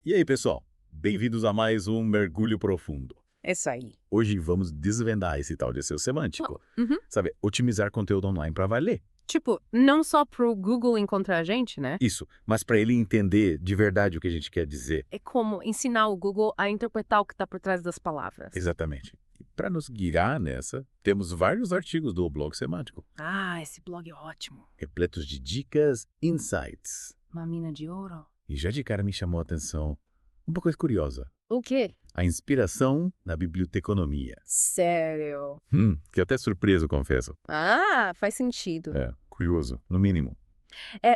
E aí, pessoal? Bem-vindos a mais um Mergulho Profundo. É isso aí. Hoje vamos desvendar esse tal de SEO semântico. Uhum. Sabe, otimizar conteúdo online para valer. Tipo, não só pro Google encontrar a gente, né? Isso, mas para ele entender de verdade o que a gente quer dizer. É como ensinar o Google a interpretar o que está por trás das palavras. Exatamente. E para nos guiar nessa, temos vários artigos do blog semântico, Ah, esse blog é ótimo. repletos de dicas, insights. Uma mina de ouro. E já de cara me chamou a atenção uma coisa curiosa. O quê? A inspiração na biblioteconomia. Sério? Fiquei até surpreso, confesso. Ah, faz sentido. É, curioso, no mínimo.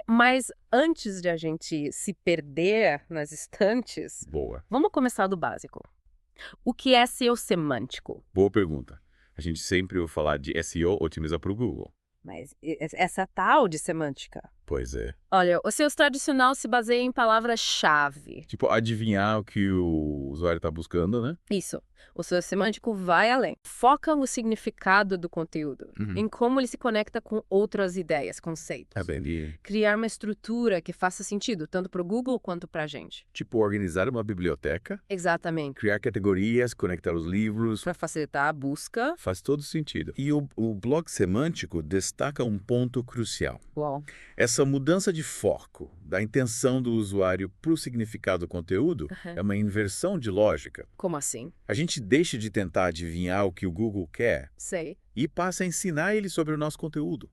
Mas antes de a gente se perder nas estantes, Boa. vamos começar do básico. O que é SEO semântico? Boa pergunta. A gente sempre ouve falar de SEO otimizar para o Google. Mas essa tal de semântica? Pois é. Olha, o SEO tradicional se baseia em palavras-chave. Tipo, adivinhar o que o usuário está buscando, né? Isso. O SEO semântico vai além. Foca no significado do conteúdo, em como ele se conecta com outras ideias, conceitos. É bem ali. Criar uma estrutura que faça sentido, tanto para o Google quanto para a gente. Tipo, organizar uma biblioteca, Exatamente. criar categorias, conectar os livros. Para facilitar a busca. Faz todo sentido. E o blog semântico destaca um ponto crucial. Uau. Essa mudança de foco da intenção do usuário para o significado do conteúdo é uma inversão de lógica. Como assim? A gente deixa de tentar adivinhar o que o Google quer Sei. e passa a ensinar ele sobre o nosso conteúdo.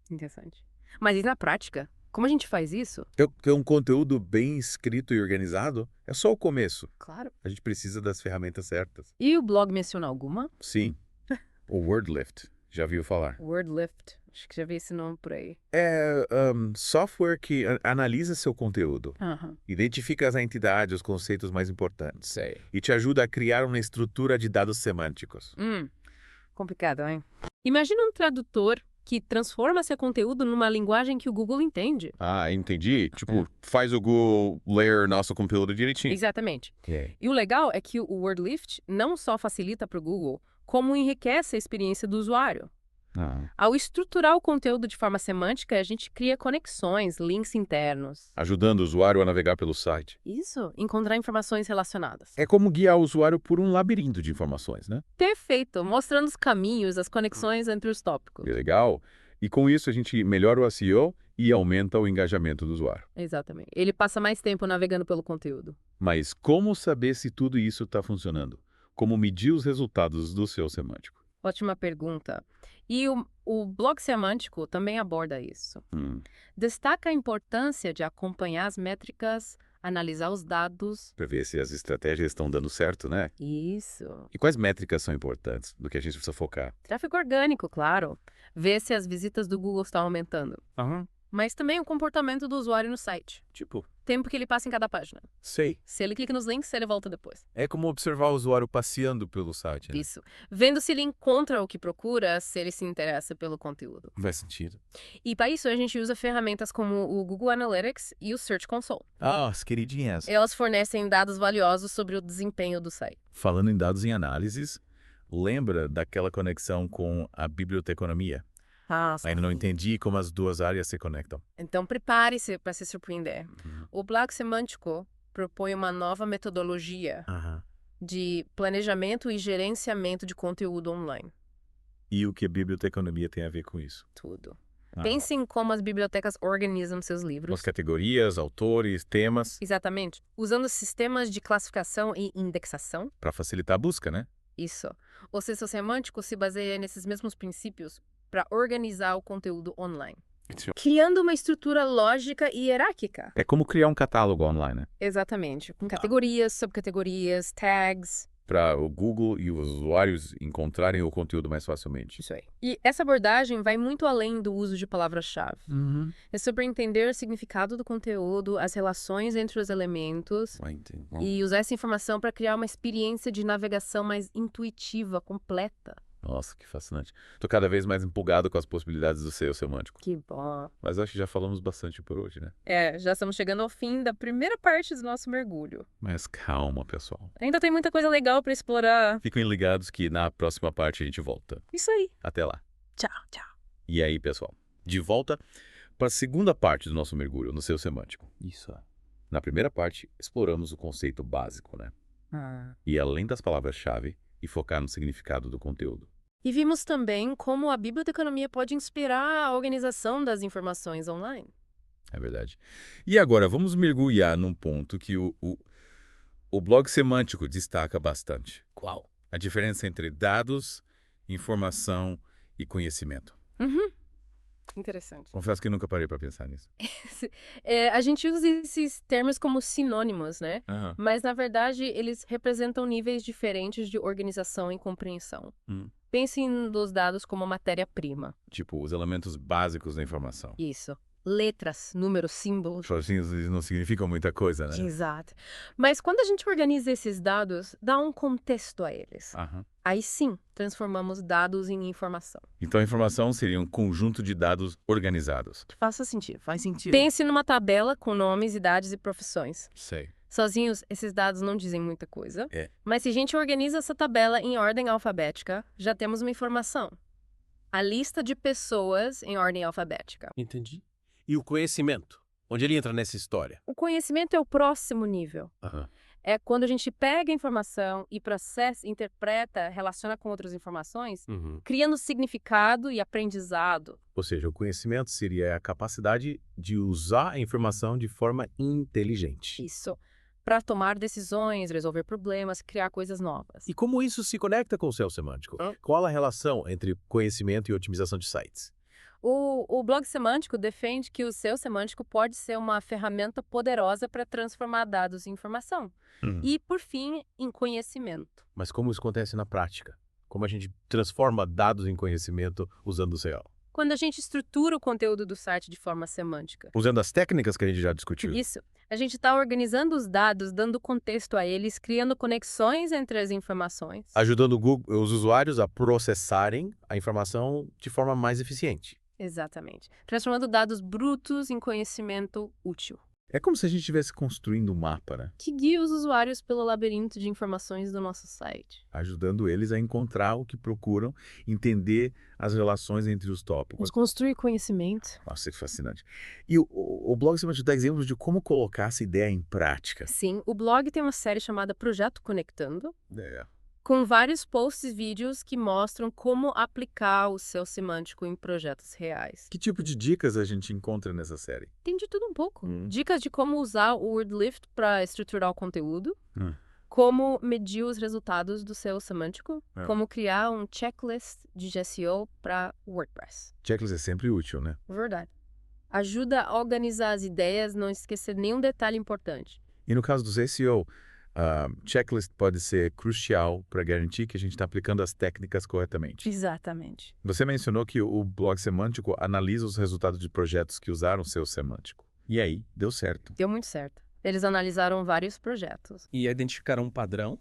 Interessante. Mas e na prática? Como a gente faz isso? Ter um conteúdo bem escrito e organizado é só o começo. Claro. A gente precisa das ferramentas certas. E o blog menciona alguma? Sim. O Wordlift. Já viu falar? Wordlift. Acho que já vi esse nome por aí. É software que analisa seu conteúdo, Aham. identifica as entidades, os conceitos mais importantes Sei. e te ajuda a criar uma estrutura de dados semânticos. Complicado, hein? Imagina um tradutor que transforma seu conteúdo numa linguagem que o Google entende. Ah, entendi. Tipo, faz o Google ler nosso conteúdo direitinho. Exatamente. Ok. E o legal é que o Wordlift não só facilita para o Google, como enriquece a experiência do usuário. Ao estruturar o conteúdo de forma semântica, a gente cria conexões, links internos. Ajudando o usuário a navegar pelo site. Isso, encontrar informações relacionadas. É como guiar o usuário por um labirinto de informações, né? Perfeito, mostrando os caminhos, as conexões entre os tópicos. É legal. E com isso a gente melhora o SEO e aumenta o engajamento do usuário. Exatamente. Ele passa mais tempo navegando pelo conteúdo. Mas como saber se tudo isso está funcionando? Como medir os resultados do SEO semântico? Ótima pergunta. E o blog semântico também aborda isso. Destaca a importância de acompanhar as métricas, analisar os dados. Para ver se as estratégias estão dando certo, né? Isso. E quais métricas são importantes do que a gente precisa focar? Tráfego orgânico, claro. Ver se as visitas do Google estão aumentando. Mas também o comportamento do usuário no site. Tipo, Tempo que ele passa em cada página. sei. Se ele clica nos links, ele volta depois. É como observar o usuário passeando pelo site, né? Isso. Vendo se ele encontra o que procura, se ele se interessa pelo conteúdo. Faz sentido. E para isso a gente usa ferramentas como o Google Analytics e o Search Console. Ah, as queridinhas. Elas fornecem dados valiosos sobre o desempenho do site. Falando em dados em análises, lembra daquela conexão com a biblioteconomia? Ainda não entendi como as duas áreas se conectam. Então prepare-se para se surpreender. O blog semântico propõe uma nova metodologia de planejamento e gerenciamento de conteúdo online. E o que a biblioteconomia tem a ver com isso? Tudo. Pense em como as bibliotecas organizam seus livros. As categorias, autores, temas, Exatamente. Usando sistemas de classificação e indexação. para facilitar a busca, né? Isso. O SEO semântico se baseia nesses mesmos princípios para organizar o conteúdo online. Criando uma estrutura lógica e hierárquica. É como criar um catálogo online, né? Exatamente. Com categorias, subcategorias, tags. Para o Google e os usuários encontrarem o conteúdo mais facilmente. Isso aí. E essa abordagem vai muito além do uso de palavras-chave. É sobre entender o significado do conteúdo, as relações entre os elementos e usar essa informação para criar uma experiência de navegação mais intuitiva, completa. Nossa, que fascinante. Tô cada vez mais empolgado com as possibilidades do SEO semântico. Que bom. Mas acho que já falamos bastante por hoje, né? Já estamos chegando ao fim da primeira parte do nosso mergulho. Mas calma, pessoal. Ainda tem muita coisa legal para explorar. Fiquem ligados que na próxima parte a gente volta. Isso aí. Até lá. Tchau, tchau. E aí, pessoal? De volta para a segunda parte do nosso mergulho no SEO semântico. Isso. Na primeira parte, exploramos o conceito básico, né? E além das palavras-chave, e focar no significado do conteúdo. E vimos também como a biblioteconomia pode inspirar a organização das informações online. É verdade. E agora, vamos mergulhar num ponto que o blog semântico destaca bastante. Qual? A diferença entre dados, informação e conhecimento. Interessante. Confesso que nunca parei para pensar nisso. A gente usa esses termos como sinônimos, né? Mas, na verdade, eles representam níveis diferentes de organização e compreensão. Pense nos dados como matéria-prima. Tipo, os elementos básicos da informação. Isso. Letras, números, símbolos. Sozinhos eles não significam muita coisa, né? Exato. Mas quando a gente organiza esses dados, dá um contexto a eles. Aí sim, transformamos dados em informação. Então a informação seria um conjunto de dados organizados. Faz sentido. Faz sentido. Pense numa tabela com nomes, idades e profissões. Sei. Sozinhos, esses dados não dizem muita coisa. Mas se a gente organiza essa tabela em ordem alfabética, já temos uma informação. A lista de pessoas em ordem alfabética. Entendi. E o conhecimento? Onde ele entra nessa história? O conhecimento é o próximo nível. É quando a gente pega a informação e processa, interpreta, relaciona com outras informações, criando significado e aprendizado. Ou seja, o conhecimento seria a capacidade de usar a informação de forma inteligente. Isso. Para tomar decisões, resolver problemas, criar coisas novas. E como isso se conecta com o SEO semântico? Qual a relação entre conhecimento e otimização de sites? O blog semântico defende que o SEO semântico pode ser uma ferramenta poderosa para transformar dados em informação. E, por fim, em conhecimento. Mas como isso acontece na prática? Como a gente transforma dados em conhecimento usando o SEO? Quando a gente estrutura o conteúdo do site de forma semântica. Usando as técnicas que a gente já discutiu. Isso. A gente está organizando os dados, dando contexto a eles, criando conexões entre as informações. Ajudando os usuários a processarem a informação de forma mais eficiente. Exatamente. Transformando dados brutos em conhecimento útil. É como se a gente estivesse construindo um mapa, né? Que guia os usuários pelo labirinto de informações do nosso site. Ajudando eles a encontrar o que procuram, entender as relações entre os tópicos. Construir conhecimento. Nossa, que fascinante. E o blog semântico dá exemplos de como colocar essa ideia em prática. Sim, o blog tem uma série chamada Projeto Conectando. Com vários posts e vídeos que mostram como aplicar o SEO semântico em projetos reais. Que tipo de dicas a gente encontra nessa série? Tem de tudo um pouco. Dicas de como usar o WordLift para estruturar o conteúdo, como medir os resultados do SEO semântico, como criar um checklist de SEO para WordPress. Checklist é sempre útil, né? Verdade. Ajuda a organizar as ideias, não esquecer nenhum detalhe importante. E no caso do SEO, checklist pode ser crucial para garantir que a gente está aplicando as técnicas corretamente. Exatamente. Você mencionou que o blog semântico analisa os resultados de projetos que usaram o SEO semântico. E aí, deu certo. Deu muito certo. Eles analisaram vários projetos. E identificaram um padrão.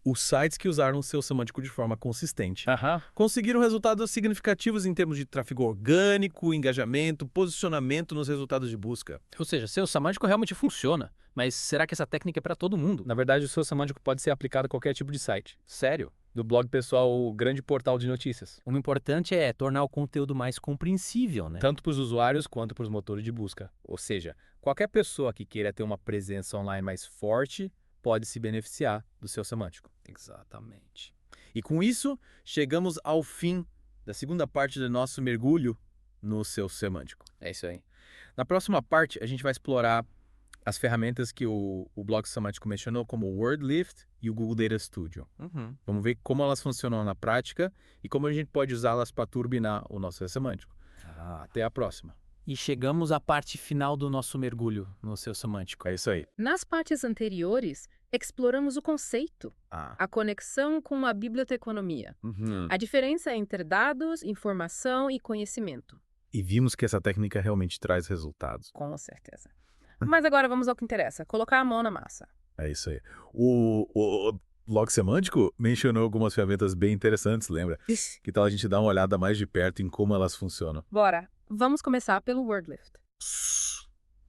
Os sites que usaram o SEO semântico de forma consistente conseguiram resultados significativos em termos de tráfego orgânico, engajamento, posicionamento nos resultados de busca. Ou seja, SEO semântico realmente funciona. Mas será que essa técnica é para todo mundo? Na verdade, o SEO semântico pode ser aplicado a qualquer tipo de site. Sério? Do blog pessoal ao grande portal de notícias. O importante é tornar o conteúdo mais compreensível, né? Tanto para os usuários quanto para os motores de busca. Ou seja, qualquer pessoa que queira ter uma presença online mais forte pode se beneficiar do SEO semântico. Exatamente. E com isso, chegamos ao fim da segunda parte do nosso mergulho no SEO semântico. É isso aí. Na próxima parte, a gente vai explorar as ferramentas que o blog semântico mencionou, como o WordLift e o Google Data Studio. Vamos ver como elas funcionam na prática e como a gente pode usá-las para turbinar o nosso SEO semântico. Até a próxima. E chegamos à parte final do nosso mergulho no SEO semântico. É isso aí. Nas partes anteriores, exploramos o conceito, a conexão com a biblioteconomia, a diferença entre dados, informação e conhecimento. E vimos que essa técnica realmente traz resultados. Com certeza. Mas agora vamos ao que interessa, colocar a mão na massa. É isso aí. O blog semântico mencionou algumas ferramentas bem interessantes, lembra? Que tal a gente dar uma olhada mais de perto em como elas funcionam? Bora. Vamos começar pelo WordLift.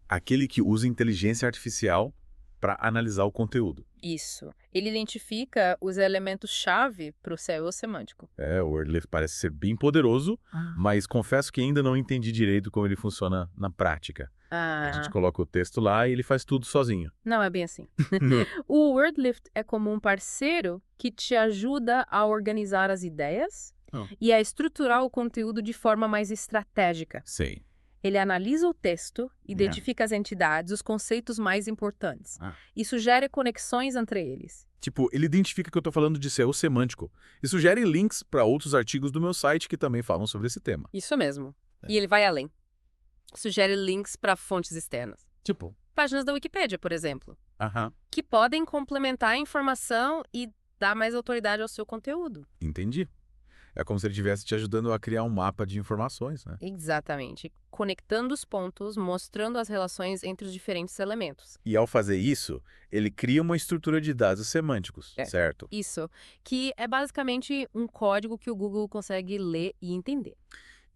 Aquele que usa inteligência artificial para analisar o conteúdo. Isso. Ele identifica os elementos-chave para o SEO semântico. O WordLift parece ser bem poderoso, mas confesso que ainda não entendi direito como ele funciona na prática. A gente coloca o texto lá e ele faz tudo sozinho. Não é bem assim. O WordLift é como um parceiro que te ajuda a organizar as ideias e a estruturar o conteúdo de forma mais estratégica. Sei. Ele analisa o texto, identifica as entidades, os conceitos mais importantes. E sugere conexões entre eles. Tipo, ele identifica que eu estou falando de SEO semântico e sugere links para outros artigos do meu site que também falam sobre esse tema. Isso mesmo. E ele vai além. Sugere links para fontes externas. Tipo? Páginas da Wikipédia, por exemplo. Que podem complementar a informação e dar mais autoridade ao seu conteúdo. Entendi. É como se ele estivesse te ajudando a criar um mapa de informações, né? Exatamente. Conectando os pontos, mostrando as relações entre os diferentes elementos. E ao fazer isso, ele cria uma estrutura de dados semânticos, certo? Isso. Que é basicamente um código que o Google consegue ler e entender.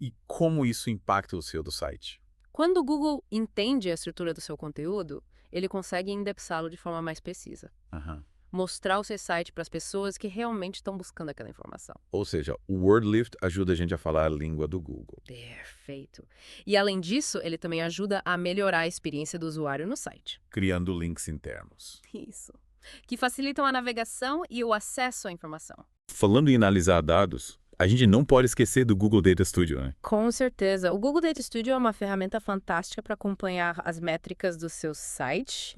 E como isso impacta o SEO do site? Quando o Google entende a estrutura do seu conteúdo, ele consegue indexá-lo de forma mais precisa. Mostrar o seu site para as pessoas que realmente estão buscando aquela informação. Ou seja, o WordLift ajuda a gente a falar a língua do Google. Perfeito. E além disso, ele também ajuda a melhorar a experiência do usuário no site. Criando links internos. Isso. Que facilitam a navegação e o acesso à informação. Falando em analisar dados, a gente não pode esquecer do Google Data Studio, né? Com certeza. O Google Data Studio é uma ferramenta fantástica para acompanhar as métricas do seu site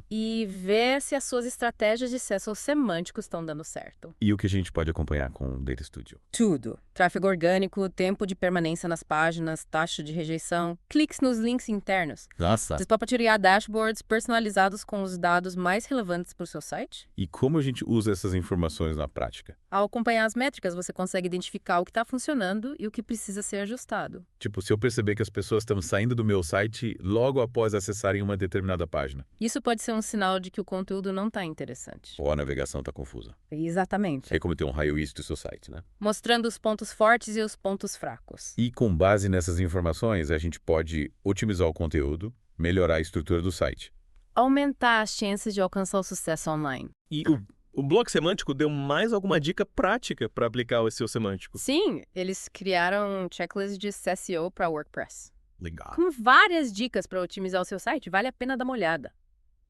e ver se as suas estratégias de SEO semânticos estão dando certo. E o que a gente pode acompanhar com o Data Studio? Tudo. Tráfego orgânico, tempo de permanência nas páginas, taxa de rejeição, cliques nos links internos. Nossa! Você pode criar dashboards personalizados com os dados mais relevantes para o seu site. E como a gente usa essas informações na prática? Ao acompanhar as métricas, você consegue identificar o que está funcionando e o que precisa ser ajustado. Tipo, se eu perceber que as pessoas estão saindo do meu site logo após acessarem uma determinada página. Isso pode ser um sinal de que o conteúdo não está interessante. Ou a navegação está confusa. Exatamente. É como ter um raio-x do seu site, né? Mostrando os pontos fortes e os pontos fracos. E com base nessas informações, a gente pode otimizar o conteúdo, melhorar a estrutura do site. Aumentar as chances de alcançar o sucesso online. E o blog semântico deu mais alguma dica prática para aplicar o SEO semântico? Sim, eles criaram um checklist de SEO para WordPress. Legal. Com várias dicas para otimizar o seu site, vale a pena dar uma olhada.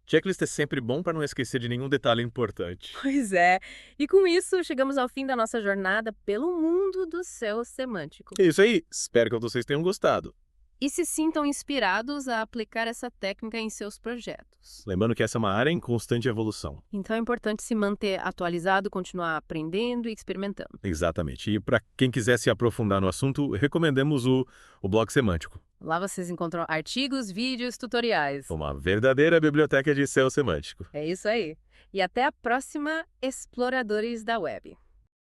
Checklist é sempre bom para não esquecer de nenhum detalhe importante. Pois é. E com isso, chegamos ao fim da nossa jornada pelo mundo do SEO semântico. É isso aí. Espero que vocês tenham gostado. E se sintam inspirados a aplicar essa técnica em seus projetos. Lembrando que essa é uma área em constante evolução. Então é importante se manter atualizado, continuar aprendendo e experimentando. Exatamente. E para quem quiser se aprofundar no assunto, recomendamos o blog semântico. Lá vocês encontram artigos, vídeos, tutoriais. Uma verdadeira biblioteca de SEO semântico. É isso aí. E até a próxima, exploradores da web.